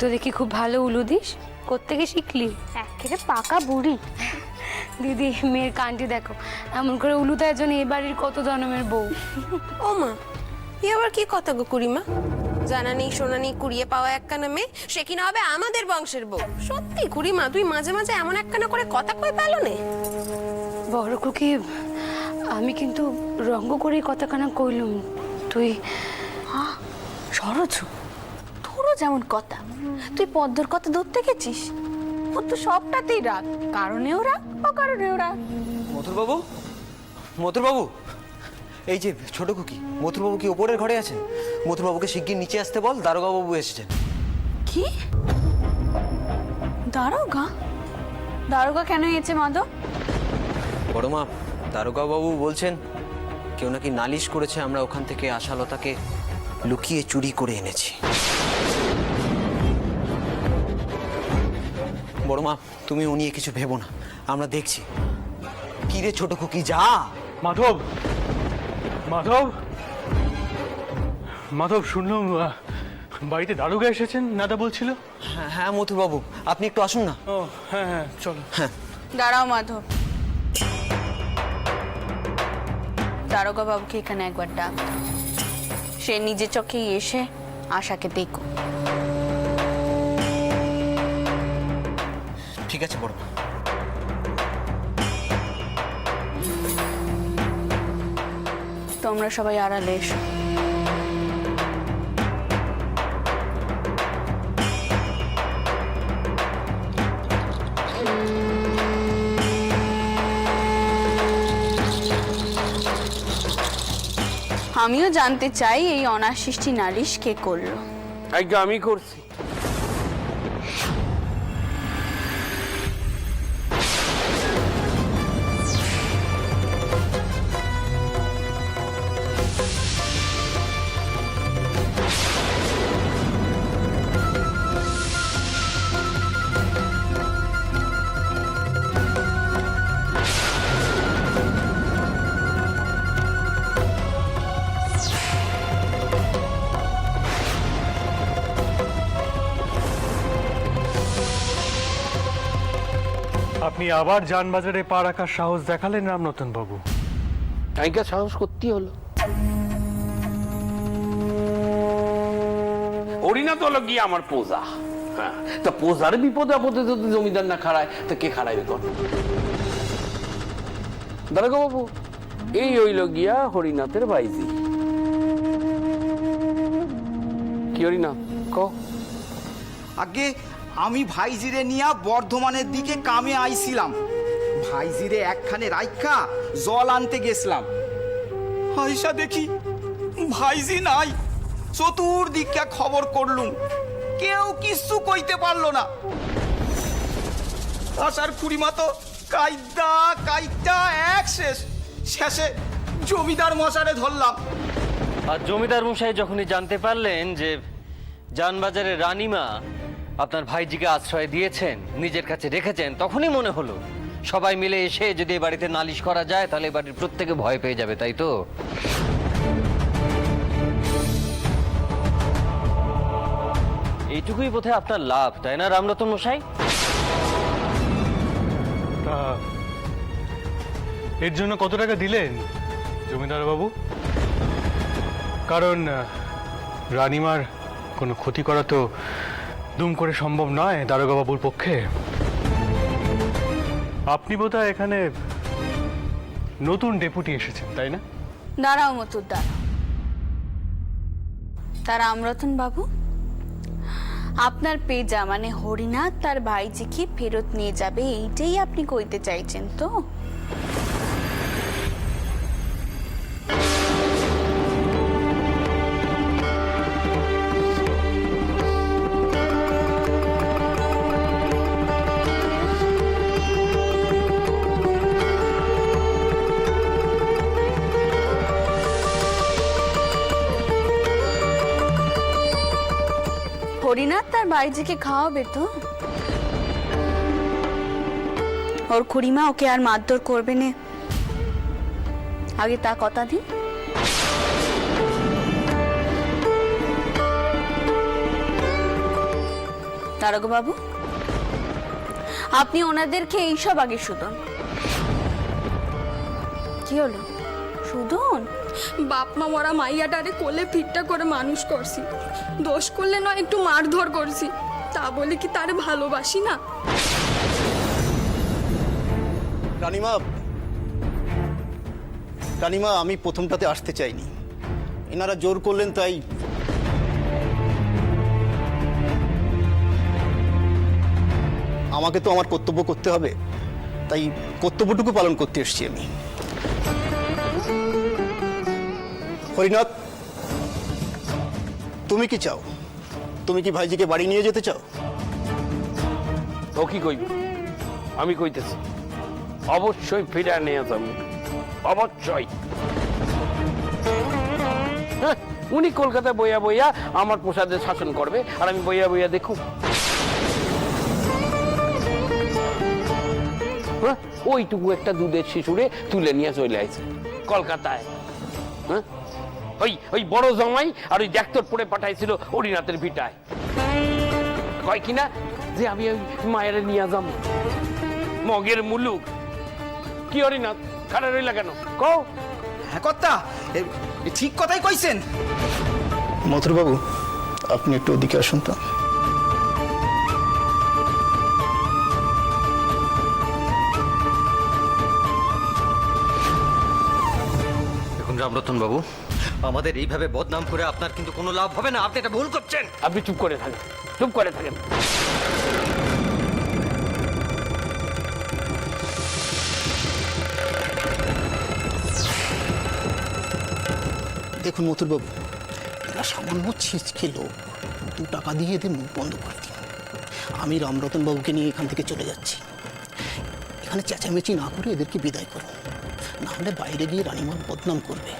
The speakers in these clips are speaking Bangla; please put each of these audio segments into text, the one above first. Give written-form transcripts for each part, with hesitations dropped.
তো দেখি খুব ভালো উলু দিস, কোত্থেকে শিখলি? একেবারে পাকা বুড়ি। দিদি মেয়ের কান্টি দেখো, এমন করে উলু দেওয়ার জন্য এ বাড়ির কত জনমের বউ। ও মা, এ আবার কি কথা গো কুড়িমা? জানা নেই শোনা নেই কুড়িয়ে পাওয়া একখানা মেয়ে, সে কিনা হবে আমাদের বংশের বউ। সত্যি কুড়িমা, তুই মাঝে মাঝে এমন একখানা করে কথা কই পেলো নে। বড় খুকি, আমি কিন্তু রঙ্গ করে কথাখানা কইলুম। তুই সরজ, তোরও যেমন কথা, তুই পদ্মর কথা ধরতে গেছিস। ও তো সবটাতেই রাগ, কারণেও রাগ, অকারণেও রাগ। মথুরবাবু, মথুরবাবু, এই যে ছোট খুকি, মথুরবাবু কি ওপরের ঘরে আছেন? মথুরবাবুকে শিগগির নিচে আসতে বল, দারোগাবাবু এসেছেন। কি দারোগা? দারোগা কেন এসেছে মাধব? বড় মা, দারোগাবাবু বলছেন কেউ নাকি নালিশ করেছে আমরা ওখান থেকে আশালতাকে লুকিয়ে চুরি করে এনেছি। বড় মা, তুমি ও নিয়ে কিছু ভেবো না, আমরা দেখছি। কি রে ছোট খুকি, যা। মাধব, মাধব, মাধব, শুনলাম বাড়িতে দারোগা এসেছেন, নাদা বলছিল। হ্যাঁ হ্যাঁ মথুরবাবু, আপনি একটু আসুন না। ও হ্যাঁ হ্যাঁ, চলো। দাঁড়াও মাধব, দারোগা বাবুকে এখানে একবার ডাক। সে নিজে চোখেই এসে আশাকে দেখো। ঠিক আছে বড় মা। তোমরা সবাই আড়ালে এসো। আমিও জানতে চাই এই অনাসৃষ্টি নালিশ কে করলো। আজ্ঞা আমি করছি। আপনি আবার যানবাজারে পা রাখার সাহস দেখালেন রামনতন বাবু। আজ্ঞা সাহস করতে হলো। হরিনাথ হলো গিয়ে আমার পোজা। হ্যাঁ, তা পোজার বিপদে আপদে যদি জমিদার না খাড়ায় তা কে খাড়াইবে কর? দারোগা বাবু, এই হইল গিয়া হরিনাথের ভাইজি। কি হরিনাথ ক? আগে আমি ভাইজিরে নিয়া বর্ধমানের দিকে কামে আইছিলাম। ভাইজিরে একখানে রাইখা জল আনতে গেছিলাম। আইসা দেখি ভাইজি নাই। চতুর্দিকে খবর করলুম, কেউ কিচ্ছু কইতে পারলো না। আসার খুড়িমা তো কাইদা কাইদা এক শেষ। শেষে জমিদার মশারে ধরলাম। আর জমিদার মশাই যখনই জানতে পারলেন যে জানবাজারের রানীমা আপনার ভাইজিকে আশ্রয় দিয়েছেন, নিজের কাছে রেখেছেন, তখনই মনে হলো সবাই মিলে এসে যদি এ বাড়িতে নালিশ করা যায় তাহলে এ বাড়ির প্রত্যেকে ভয় পেয়ে যাবে, তাই তো? এইটুকুই বোধহয় আপনার লাভ, তাই না রামরতন মশাই? তা এর জন্য কত টাকা দিলেন জমিদার বাবু? কারণ রানীমার কোনো ক্ষতি করা তো দুম করে সম্ভব নয় দারোগা বাবুর পক্ষে। আপনি বোধহয় এখানে নতুন ডেপুটি এসেছেন, তাই না? দাঁড়াও মতুর, দাঁড়াও। তার রামরতন বাবু, আপনার পেজা মানে হরিনাথ তার ভাইজিকে ফেরত নিয়ে যাবে, এইটাই আপনি কইতে চাইছেন তো? হরিনাথ তার ভাইজিকে খাওয়াবে তো? ওর খুড়িমা ওকে আর মারধর করবে না, আগে তা কথা দিন। দারোগা বাবু, আপনি ওনাদেরকে এইসব আগে শুধুন। কি হলো, শুধুন? বাপ মা মরা মাইয়াটারে কোলে ফিটটা করে মানুষ করছি, দোষ করলে নয় একটু মারধর করছি, তা বলে কি তারে ভালোবাসি না? রানিমা, রানিমা, আমি প্রথমটাতে আসতে চাইনি, এনারা জোর করলেন তাই। আমাকে তো আমার কর্তব্য করতে হবে, তাই কর্তব্যটুকু পালন করতে এসেছি আমি। হরিনাথ, তুমি কি চাও? তুমি কি ভাইজিকে বাড়ি নিয়ে যেতে চাও? ও কি কইব? আমি কইতেছি অবশ্যই ফিরে নিয়ে যাবো, অবশ্যই। হ্যাঁ, উনি কলকাতায় বইয়া বইয়া আমার প্রসাদের শাসন করবে, আর আমি বইয়া বইয়া দেখুন। হ্যাঁ, ওইটুকু একটা দুধের শিশুরে তুলে নিয়ে চলে আসছে কলকাতায়। হ্যাঁ, ওই ওই বড় জামাই আর ওই ডাক্তার পড়ে পাঠাইছিল হরিনাথের ভিটায়, কয় কিনা যে আমি ওই মায়ের নিয়ে যাব। মগের মুলুক কি হরিনাথ, খারাপ রইলা কেন কও? হ্যাঁ কর্তা, ঠিক কথাই কইছেন। মথুরবাবু, আপনি একটু ওদিকে আসুন তো। দেখুন রামরতন বাবু, আমাদের এইভাবে বদনাম করে আপনার কিন্তু কোনো লাভ হবে না, আপনি এটা ভুল করছেন। আপনি চুপ করে থাকেন, চুপ করে থাকেন। দেখুন মথুরবাবু, এরা সামান্য ছিচকে লোক, 2 টাকা দিয়ে এদের মুখ বন্ধ করে দিন। আমি রামরতন বাবুকে নিয়ে এখান থেকে চলে যাচ্ছি। এখানে চেঁচামেচি না করে এদেরকে বিদায় করুন, নাহলে বাইরে গিয়ে রানীমার বদনাম করবে।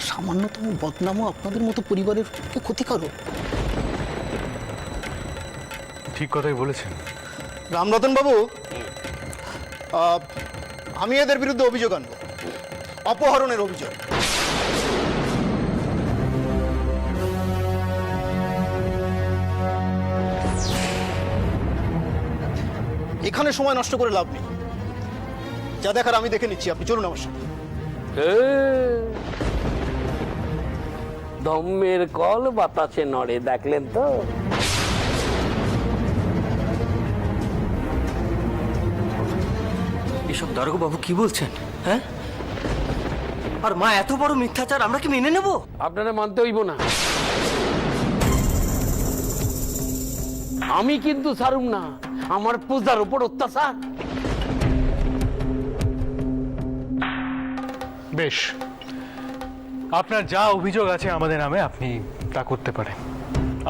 সামান্যতম বদনামও আপনাদের মতো পরিবারের ক্ষতিকারক। ঠিক কথাই বলেছেন। রামরতন বাবু, আমি এদের বিরুদ্ধে অভিযোগ আনবো, অপহরণের অভিযোগ। এখানে সময় নষ্ট করে লাভ নেই, যা দেখার আমি দেখে নিচ্ছি, আপনি চলুন আমার সাথে। ধম্মের কল বাতাসে নড়ে, দেখলেন তো? এসব দারোগা বাবু কি বলছেন? হ্যাঁ, আর মা এত বড় মিথ্যাচার আমরা কি মেনে নেব? আপনারা মানতে হইব না। আমি কিন্তু ছাড়ুম না আমার পূজার উপর অত্যাচার। বেশ, আপনার যা অভিযোগ আছে আমাদের নামে আপনি তা করতে পারেন,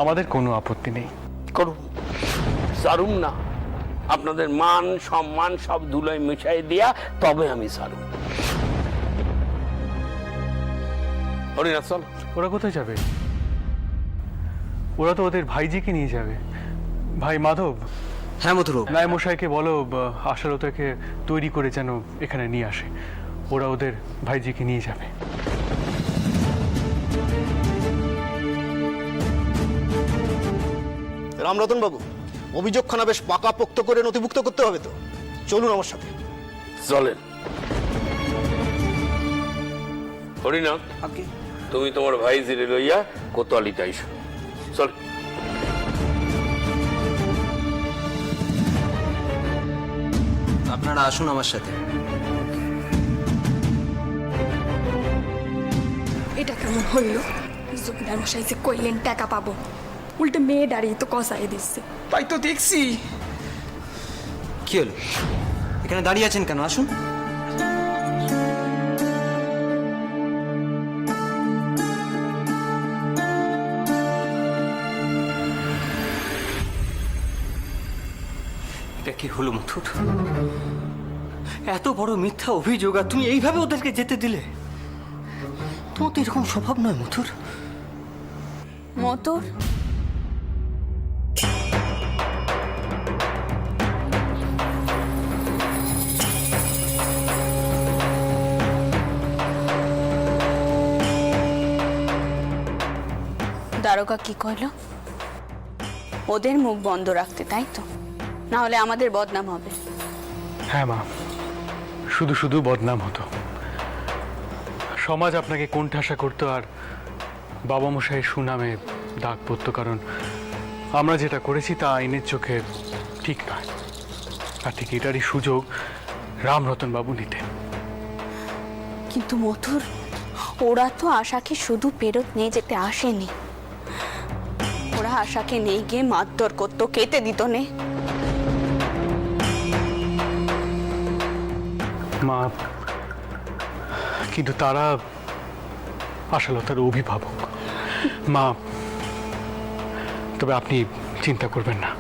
আমাদের কোনো আপত্তি নেই। করুন, ছাড়ুম না। আপনাদের মান সম্মান সব ধুলোয় মিশাই দিয়া তবে আমি ছাড়ুম। হরিনাথ চল। ওরা কোথায় যাবে? ওরা তো ওদের ভাইজিকে নিয়ে যাবে। ভাই মাধব, হ্যাঁ মথুরবাবু। রায় মশাইকে বলো আশালতাকে তৈরি করে যেন এখানে নিয়ে আসে, ওরা ওদের ভাইজিকে নিয়ে যাবে। রামরতন বাবু, অভিযোগখানা বেশ পাকাপোক্ত করে নথিভুক্ত করতে হবে তো, চলুন আমার সাথে। চলেন। হরিনাথ, তুমি তোমার ভাই জিরে লইয়া কোতোয়ালিতে আইসো। চল। আপনারা আসুন আমার সাথে। এটা কেমন হইল? জমিদার মশাই যে কইলেন টাকা পাবো, উল্টে মেয়ে দাঁড়িয়ে তো কষাই দিচ্ছে। তাই তো দেখছি। কি হলো, এখানে দাঁড়িয়ে আছেন কেন? আসুন। এটা কি হলো মথুর? এত বড় মিথ্যা অভিযোগ আর তুমি এইভাবে ওদেরকে যেতে দিলে? তোমার তো এরকম স্বভাব নয় মথুর। মতুর, দারোগা কি কইল? ওদের মুখ বন্ধ রাখতে, তাই তো? না হলে আমাদের বদনাম হবে। হ্যাঁ মা, শুধু শুধু বদনাম হতো, সমাজ আপনাকে কোণঠাসা করতো, আর বাবা মশাইয়ের সুনামে দাগ পড়তো। কারণ আমরা যেটা করেছি তা আইনের চোখে ঠিক নয়, আর ঠিক এটারই সুযোগ রামরতন বাবু নিতেন। কিন্তু মথুর, ওরা তো আশাকে শুধু ফেরত নিয়ে যেতে আসেনি, ওরা আশাকে নিয়ে গিয়ে মারধর করতো, কেটে দিত নে। মা, কিন্তু তারা আশালতার অভিভাবক। মা, তবে আপনি চিন্তা করবেন না,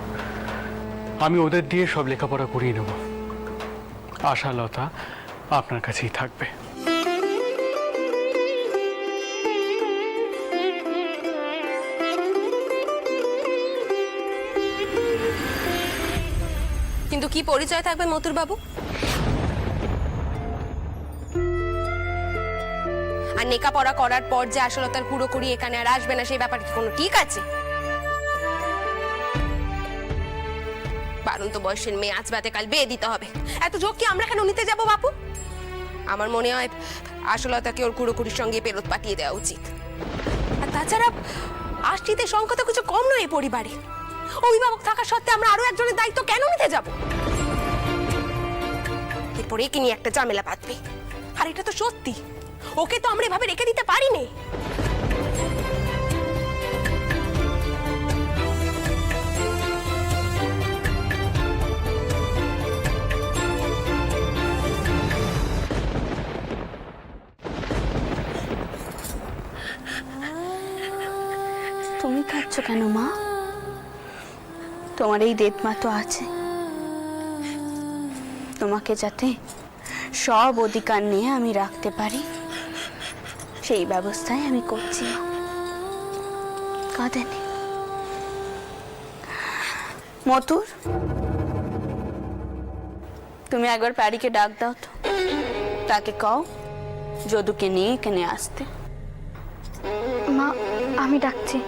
আমি ওদের দিয়ে সব লেখাপড়া করিয়ে নেব। আশালতা আপনার কাছেই থাকবে। কিন্তু কি পরিচয় থাকবে মথুর বাবু? আর লেখাপড়া করার পর যে আশালতার পুরোপুরি এখানে আর আসবে না, সেই ব্যাপারটা কি কোনো ঠিক আছে? বারন্ত বয়সের মেয়ে আজ বাদে কাল বিয়ে দিতে হবে, এত ঝোঁক কি আমরা কেন নিতে যাব বাপু? আমার মনে হয় আশালতাকে ওর কুড়োকুড়ির সঙ্গে ফেরত পাঠিয়ে দেওয়া উচিত। আর তাছাড়া আশ্রিতের সংখ্যা তো কিছু কম নয় এই পরিবারে। অভিভাবক থাকা সত্ত্বে আমরা আরো একজনের দায়িত্ব কেন নিতে যাব? এরপর একে নিয়ে একটা ঝামেলা বাঁধবে। আর এটা তো সত্যি, ওকে তো আমরা এভাবে রেখে দিতে পারি না। তুমি কাঁদছো কেন মা? তোমার এই দেবমা তো আছে, তোমাকে যাতে সব অধিকার নিয়ে আমি রাখতে পারি সেই ব্যবস্থাই আমি করছি। কাঁদেনি। মথুর, তুমি একবার প্যারিকে ডাক দাও তো, তাকে কও যদুকে নিয়ে এখানে আসতে। মা, আমি ডাকছি।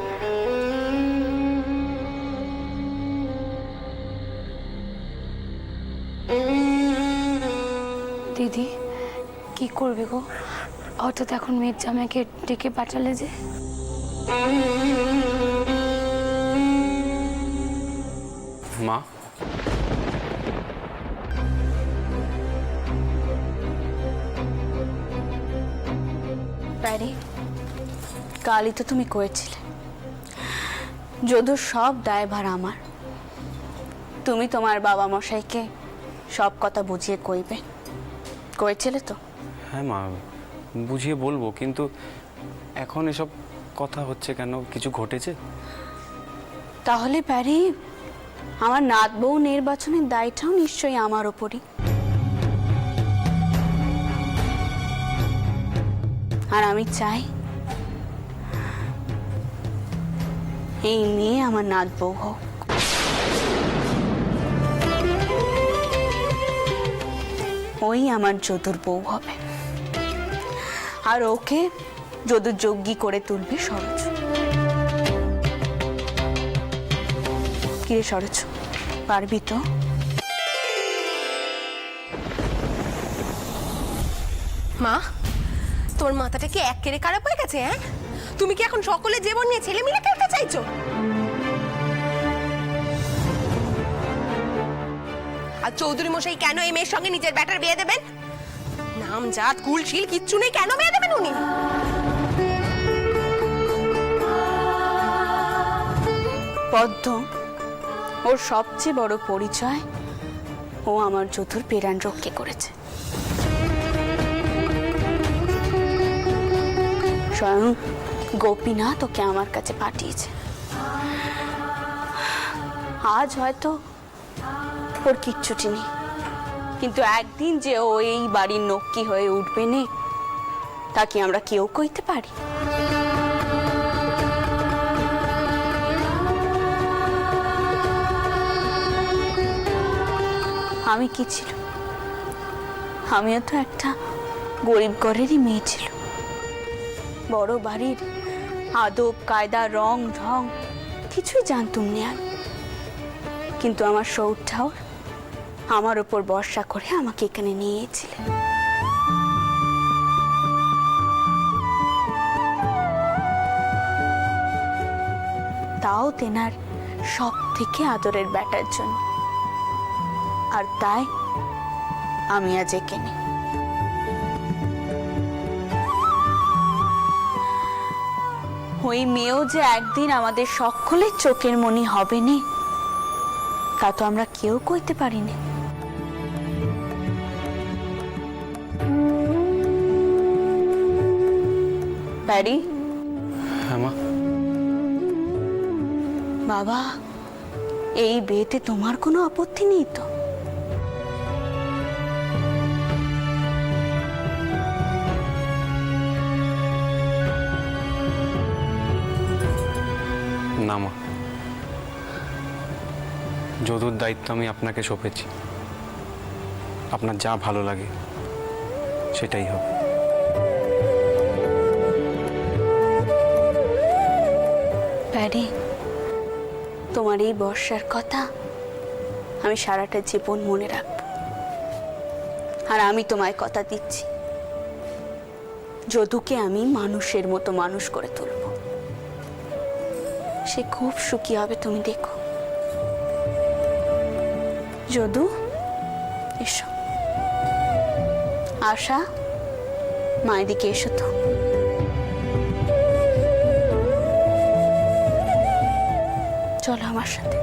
দিদি, কি করবে গো? হঠাৎ এখন মেয়ের জামাইকে ডেকে পাঠালে যে? মা, প্যারি, কালই তো তুমি করেছিলে যদুর সব দায়ভার আমার। তুমি তোমার বাবা মশাইকে সব কথা বুঝিয়ে কইবে, করেছিলে তো? হ্যাঁ মা, বুঝিয়ে বলবো, কিন্তু এখন এসব কথা হচ্ছে কেন? কিছু ঘটেছে? তাহলে প্যারি, আমার নাত বউ নির্বাচনের দায়টাও নিশ্চয়ই আমার ওপরই। আর আমি চাই এই মেয়ে আমার নাত বউ হোক। ওই আমার যদুর বউ হবে, আর ওকে যদুর যোগ্যী করে তুলবে সরোজ। কিরে সরোজ, পারবি তো? মা, তোর মাথাটা কি একেবারে খারাপ হয়ে গেছে? হ্যাঁ, তুমি কি এখন সকলে জীবন নিয়ে ছেলে মিলে খেলতে চাইছো? আর চৌধুরী মশাই কেন এই মেয়ের সঙ্গে নিজের ব্যাটার বিয়ে দেবেন? নাম জাত কুলশীল কিচ্ছু নেই, কেন বিয়ে দেবেন উনি? পদ্ম, ওর সবচেয়ে বড় পরিচয় ও আমার যদুর পেরান রক্ষে করেছে। স্বয়ং গোপীনাথ ওকে আমার কাছে পাঠিয়েছে। আজ হয়তো ওর কিচ্ছুটি নেই, কিন্তু একদিন যে ও এই বাড়ির নক্কি হয়ে উঠবে নে, তা কি আমরা কেউ কইতে পারি? আমি কি ছিল? আমিও তো একটা গরিব ঘরেরই মেয়ে ছিল। বড় বাড়ির আদব কায়দা রং ঢং কিছুই জানতুম না আমি। কিন্তু আমার সৌর ঠাউর আমার উপর ভরসা করে আমাকে এখানে নিয়ে এসেছিলেন। তাও তেনার সব থেকে আদরের ব্যাটার জন্য। আর তাই আমি আজ এখানে। ওই মেয়েও যে একদিন আমাদের সকলের চোখের মনি হবে না, তা তো আমরা কেউ কইতে পারিনি। প্যারি, হ্যাঁ মা। বাবা, এই বিয়েতে তোমার কোনো আপত্তি নেই তো? না মা, যদুর দায়িত্ব আমি আপনাকে সঁপেছি। আপনার যা ভালো লাগে সেটাই হবে। প্যারি, তোমার এই বর্ষার কথা আমি সারাটা জীবন মনে রাখব। আর আমি তোমায় কথা দিচ্ছি, যদুকে আমি মানুষের মতো মানুষ করে তুলব। সে খুব সুখী হবে, তুমি দেখো। যদু, এসো। আশা, মায়ের দিকে এসো তো। চলো আমার সাথে।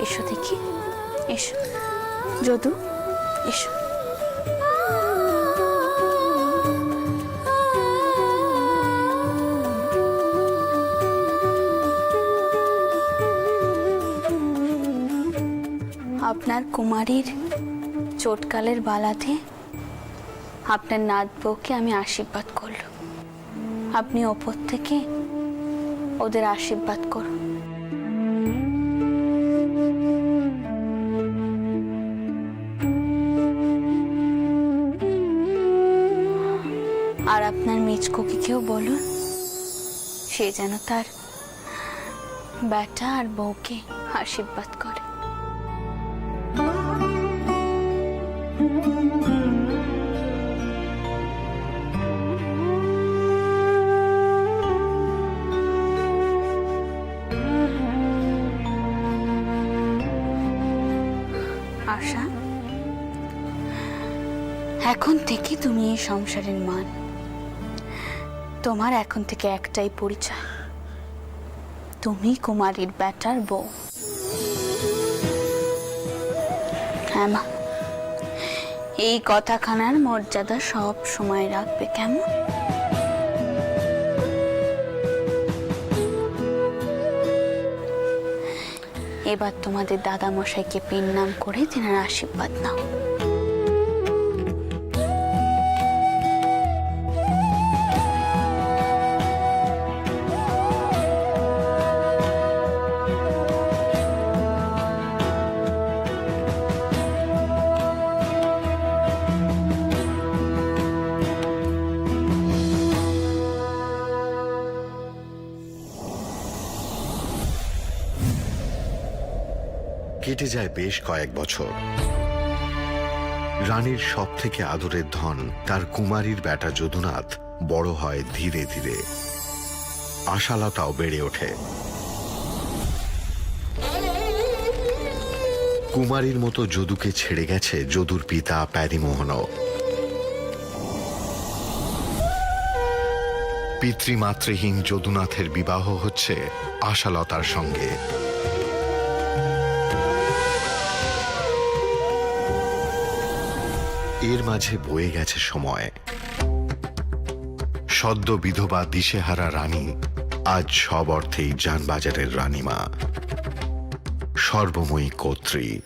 এসো দেখি, এসো যদু, এসো। আপনার কুমারীর চোটকালের বালাতে আপনার নাত বউকে আমি আশীর্বাদ করলাম। আপনি ওপর থেকে ওদের আশীর্বাদ করুন। আর আপনার মেজকোকেও বলুন, সে যেন তার বেটা আর বউকে আশীর্বাদ করে। আশা, এখন থেকে তুমি এই সংসারের মান। তোমার এখন থেকে একটাই পরিচয়, তুমি কুমারীর বেটার বউ। হ্যাঁ মা, এই কথাখানার মর্যাদা সব সময় রাখবে, কেমন? এবার তোমাদের দাদা মশাইকে পিন নাম করে তেনার আশীর্বাদ নাও। কেটে যায় বেশ কয়েক বছর। রানীর সব থেকে আদরের ধন তার কুমারীর বেটা যদুনাথ বড় হয় ধীরে ধীরে। আশালতাও বেড়ে ওঠে। কুমারীর মতো যদুকে ছেড়ে গেছে যদুর পিতা প্যারীমোহনও। পিতৃমাতৃহীন যদুনাথের বিবাহ হচ্ছে আশালতার সঙ্গে। এর মাঝে বয়ে গেছে সময়। সদ্য বিধবা দিশেহারা রানী আজ সব অর্থেই জানবাজারের রানীমা, সর্বময়ী কর্ত্রী।